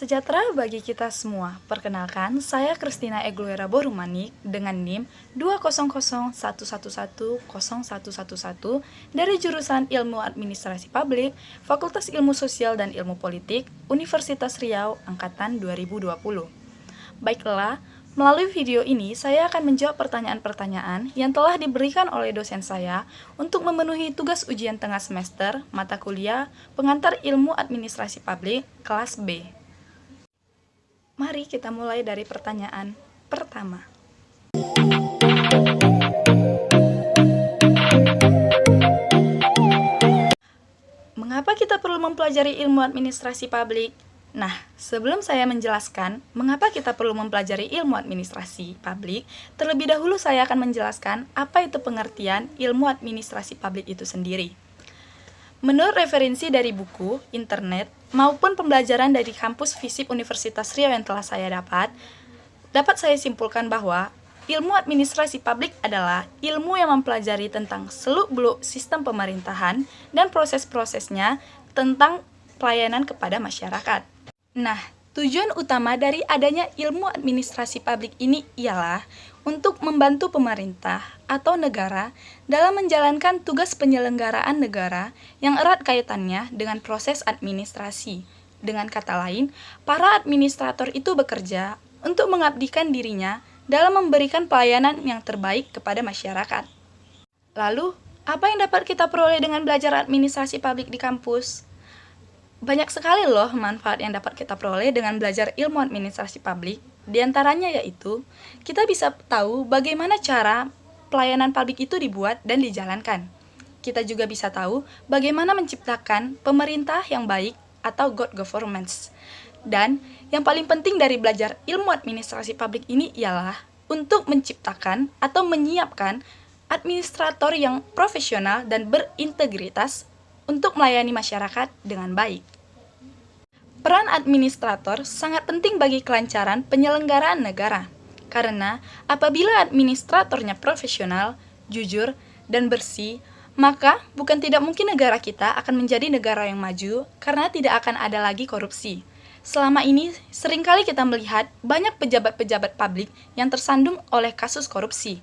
sejahtera bagi kita semua. Perkenalkan, saya Christina Egluera Borumanik dengan NIM 20011110111 dari jurusan Ilmu Administrasi Publik, Fakultas Ilmu Sosial dan Ilmu Politik, Universitas Riau, Angkatan 2020. Baiklah, melalui video ini saya akan menjawab pertanyaan-pertanyaan yang telah diberikan oleh dosen saya untuk memenuhi tugas ujian tengah semester mata kuliah Pengantar Ilmu Administrasi Publik kelas B. Mari kita mulai dari pertanyaan pertama. Mengapa kita perlu mempelajari ilmu administrasi publik? Nah, sebelum saya menjelaskan mengapa kita perlu mempelajari ilmu administrasi publik, terlebih dahulu saya akan menjelaskan apa itu pengertian ilmu administrasi publik itu sendiri. Menurut referensi dari buku, internet, maupun pembelajaran dari kampus FISIP Universitas Riau yang telah saya dapat saya simpulkan bahwa ilmu administrasi publik adalah ilmu yang mempelajari tentang seluk-beluk sistem pemerintahan dan proses-prosesnya tentang pelayanan kepada masyarakat. Nah, tujuan utama dari adanya ilmu administrasi publik ini ialah untuk membantu pemerintah atau negara dalam menjalankan tugas penyelenggaraan negara yang erat kaitannya dengan proses administrasi. Dengan kata lain, para administrator itu bekerja untuk mengabdikan dirinya dalam memberikan pelayanan yang terbaik kepada masyarakat. Lalu, apa yang dapat kita peroleh dengan belajar administrasi publik di kampus? Banyak sekali loh manfaat yang dapat kita peroleh dengan belajar ilmu administrasi publik. Di antaranya yaitu, kita bisa tahu bagaimana cara pelayanan publik itu dibuat dan dijalankan. Kita juga bisa tahu bagaimana menciptakan pemerintah yang baik atau good governance. Dan yang paling penting dari belajar ilmu administrasi publik ini ialah untuk menciptakan atau menyiapkan administrator yang profesional dan berintegritas untuk melayani masyarakat dengan baik. Peran administrator sangat penting bagi kelancaran penyelenggaraan negara, karena apabila administratornya profesional, jujur, dan bersih, maka bukan tidak mungkin negara kita akan menjadi negara yang maju karena tidak akan ada lagi korupsi. Selama ini, seringkali kita melihat banyak pejabat-pejabat publik yang tersandung oleh kasus korupsi.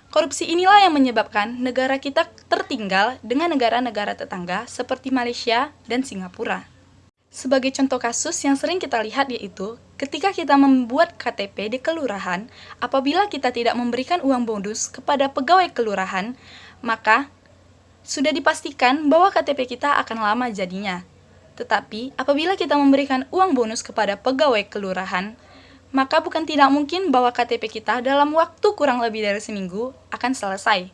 Korupsi inilah yang menyebabkan negara kita tertinggal dengan negara-negara tetangga seperti Malaysia dan Singapura. Sebagai contoh kasus yang sering kita lihat yaitu ketika kita membuat KTP di kelurahan, apabila kita tidak memberikan uang bonus kepada pegawai kelurahan, maka sudah dipastikan bahwa KTP kita akan lama jadinya. Tetapi apabila kita memberikan uang bonus kepada pegawai kelurahan, maka bukan tidak mungkin bahwa KTP kita dalam waktu kurang lebih dari seminggu akan selesai.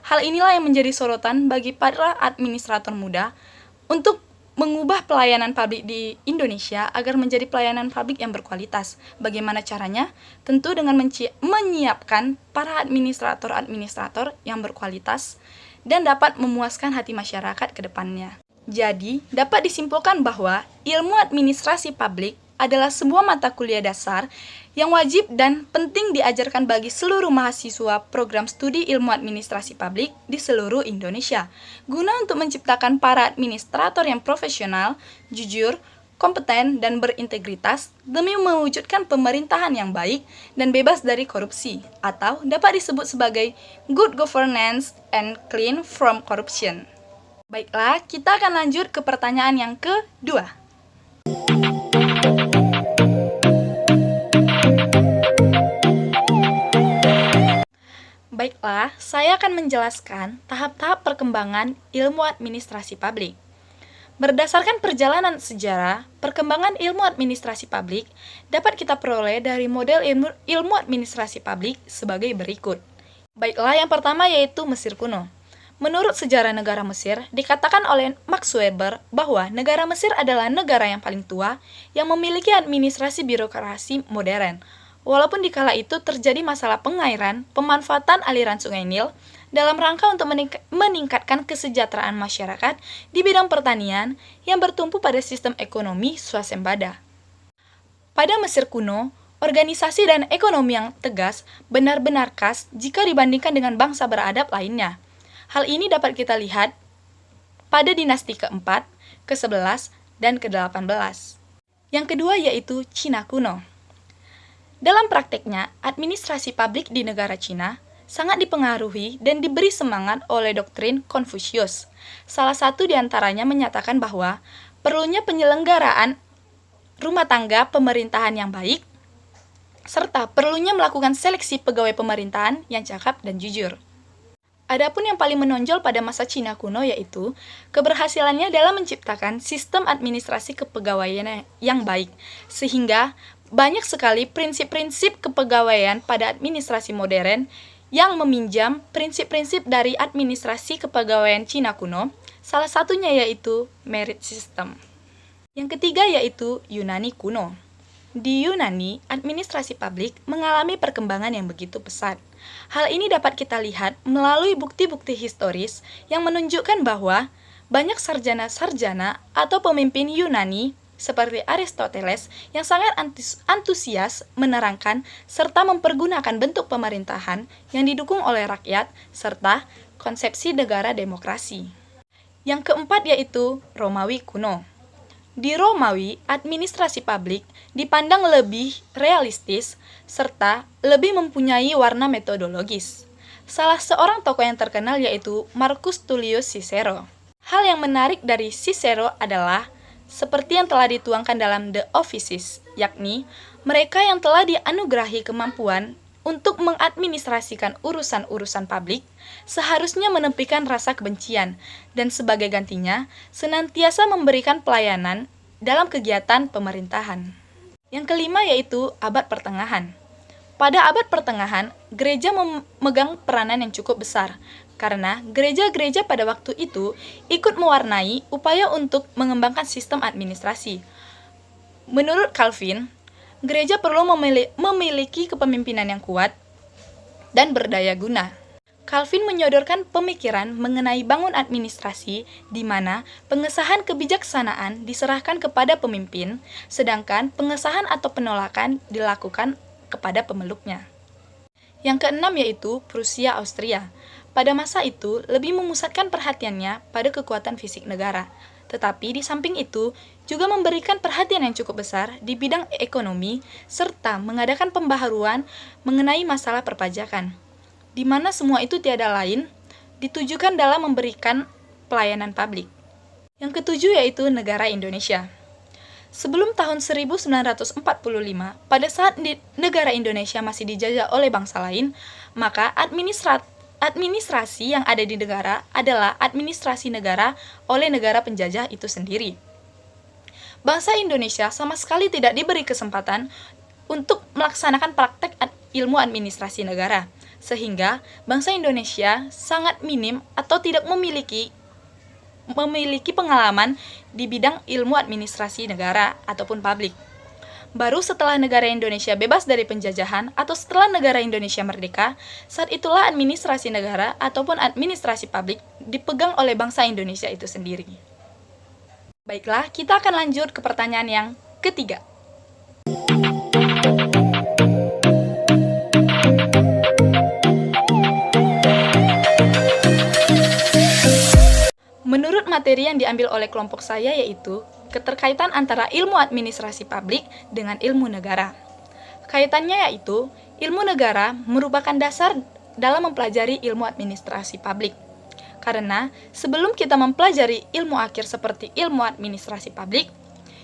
Hal inilah yang menjadi sorotan bagi para administrator muda untuk mengubah pelayanan publik di Indonesia agar menjadi pelayanan publik yang berkualitas. Bagaimana caranya? Tentu dengan menyiapkan para administrator-administrator yang berkualitas dan dapat memuaskan hati masyarakat ke depannya. Jadi, dapat disimpulkan bahwa ilmu administrasi publik adalah sebuah mata kuliah dasar yang wajib dan penting diajarkan bagi seluruh mahasiswa program studi ilmu administrasi publik di seluruh Indonesia, guna untuk menciptakan para administrator yang profesional, jujur, kompeten, dan berintegritas demi mewujudkan pemerintahan yang baik dan bebas dari korupsi, atau dapat disebut sebagai good governance and clean from corruption. Baiklah, kita akan lanjut ke pertanyaan yang kedua. Baiklah, saya akan menjelaskan tahap-tahap perkembangan ilmu administrasi publik. Berdasarkan perjalanan sejarah, perkembangan ilmu administrasi publik dapat kita peroleh dari model ilmu administrasi publik sebagai berikut. Baiklah, yang pertama yaitu Mesir kuno. Menurut sejarah negara Mesir, dikatakan oleh Max Weber bahwa negara Mesir adalah negara yang paling tua yang memiliki administrasi birokrasi modern. Walaupun di kala itu terjadi masalah pengairan, pemanfaatan aliran sungai Nil dalam rangka untuk meningkatkan kesejahteraan masyarakat di bidang pertanian yang bertumpu pada sistem ekonomi swasembada. Pada Mesir kuno, organisasi dan ekonomi yang tegas benar-benar khas jika dibandingkan dengan bangsa beradab lainnya. Hal ini dapat kita lihat pada dinasti keempat, ke-11, dan ke-18. Yang kedua yaitu Cina kuno. Dalam prakteknya, administrasi publik di negara Cina sangat dipengaruhi dan diberi semangat oleh doktrin Konfusius. Salah satu di antaranya menyatakan bahwa perlunya penyelenggaraan rumah tangga pemerintahan yang baik, serta perlunya melakukan seleksi pegawai pemerintahan yang cakap dan jujur. Adapun yang paling menonjol pada masa Cina kuno yaitu keberhasilannya dalam menciptakan sistem administrasi kepegawaian yang baik, sehingga banyak sekali prinsip-prinsip kepegawaian pada administrasi modern yang meminjam prinsip-prinsip dari administrasi kepegawaian Cina kuno, salah satunya yaitu merit system. Yang ketiga yaitu Yunani kuno. Di Yunani, administrasi publik mengalami perkembangan yang begitu pesat. Hal ini dapat kita lihat melalui bukti-bukti historis yang menunjukkan bahwa banyak sarjana-sarjana atau pemimpin Yunani seperti Aristoteles yang sangat antusias menerangkan serta mempergunakan bentuk pemerintahan yang didukung oleh rakyat serta konsepsi negara demokrasi. Yang keempat yaitu Romawi kuno. Di Romawi, administrasi publik dipandang lebih realistis serta lebih mempunyai warna metodologis. Salah seorang tokoh yang terkenal yaitu Marcus Tullius Cicero. Hal yang menarik dari Cicero adalah seperti yang telah dituangkan dalam The Offices, yakni mereka yang telah dianugerahi kemampuan untuk mengadministrasikan urusan-urusan publik seharusnya menepikan rasa kebencian dan sebagai gantinya senantiasa memberikan pelayanan dalam kegiatan pemerintahan. Yang kelima yaitu abad pertengahan. Pada abad pertengahan, gereja memegang peranan yang cukup besar karena gereja-gereja pada waktu itu ikut mewarnai upaya untuk mengembangkan sistem administrasi. Menurut Calvin, gereja perlu memiliki kepemimpinan yang kuat dan berdaya guna. Calvin menyodorkan pemikiran mengenai bangun administrasi di mana pengesahan kebijaksanaan diserahkan kepada pemimpin, sedangkan pengesahan atau penolakan dilakukan kepada pemeluknya. Yang keenam yaitu Prusia Austria. Pada masa itu lebih memusatkan perhatiannya pada kekuatan fisik negara, tetapi di samping itu juga memberikan perhatian yang cukup besar di bidang ekonomi serta mengadakan pembaharuan mengenai masalah perpajakan, di mana semua itu tiada lain ditujukan dalam memberikan pelayanan publik. Yang ketujuh yaitu negara Indonesia. Sebelum tahun 1945, pada saat negara Indonesia masih dijajah oleh bangsa lain, maka administrasi yang ada di negara adalah administrasi negara oleh negara penjajah itu sendiri. Bangsa Indonesia sama sekali tidak diberi kesempatan untuk melaksanakan praktek ilmu administrasi negara, sehingga bangsa Indonesia sangat minim atau tidak memiliki pengalaman di bidang ilmu administrasi negara ataupun publik. Baru setelah negara Indonesia bebas dari penjajahan atau setelah negara Indonesia merdeka, saat itulah administrasi negara ataupun administrasi publik dipegang oleh bangsa Indonesia itu sendiri. Baiklah, kita akan lanjut ke pertanyaan yang ketiga. Menurut materi yang diambil oleh kelompok saya yaitu keterkaitan antara ilmu administrasi publik dengan ilmu negara. Kaitannya yaitu ilmu negara merupakan dasar dalam mempelajari ilmu administrasi publik. Karena sebelum kita mempelajari ilmu akhir seperti ilmu administrasi publik,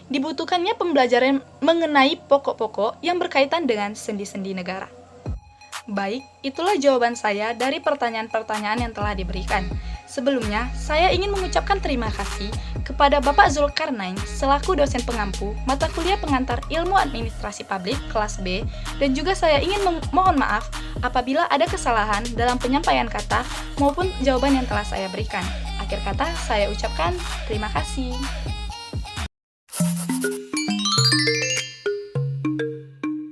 dibutuhkannya pembelajaran mengenai pokok-pokok yang berkaitan dengan sendi-sendi negara. Baik, itulah jawaban saya dari pertanyaan-pertanyaan yang telah diberikan. Sebelumnya, saya ingin mengucapkan terima kasih kepada Bapak Zulkarnain selaku dosen pengampu mata kuliah pengantar ilmu administrasi publik kelas B, dan juga saya ingin mohon maaf apabila ada kesalahan dalam penyampaian kata maupun jawaban yang telah saya berikan. Akhir kata, saya ucapkan terima kasih.